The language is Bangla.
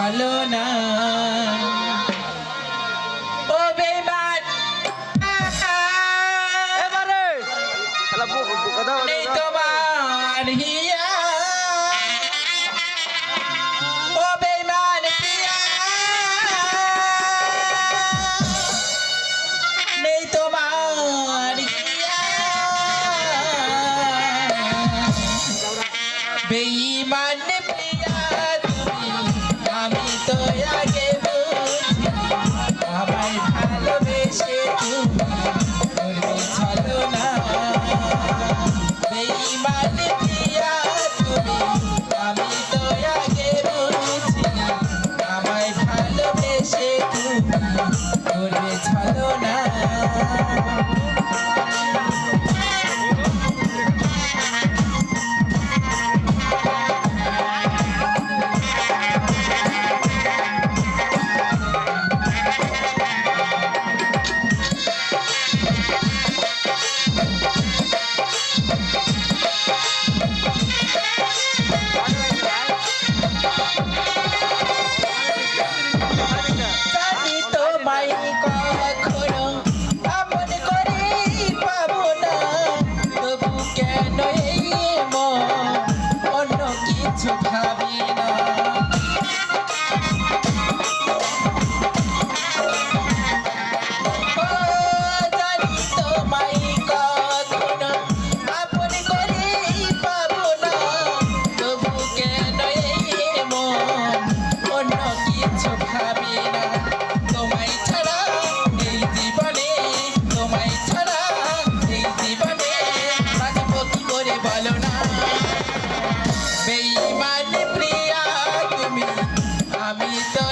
ছলো না ও বেমান এবারে নেই তোমার হিয়া ও বেমান প্রিয়া নেই তোমার হিয়া বেঈমান প্রিয়া তুমি আমি তো আগে বুঝি আমায় ভালোবেসে তুমি করবে ছলনা বেঈমান প্রিয়া তুমি আমি তো আগে বুঝি আমায় ভালোবেসে তুমি করবে ছলনা জানি তোমায় কখনো আপন করে পাবো না তবু কেন এই মন অন্য কিছু ভাবি না ও জানি তোমায় কখনো আপন করে পাবো না তবু কেন এই মন অন্য কিছু ভাবি না তোমায় ছাড়া এই জীবনে তোমায় ছাড়া এই জীবনে বাঁচবো কি করে বলো না বেঈমান প্রিয়া তুমি আমি তো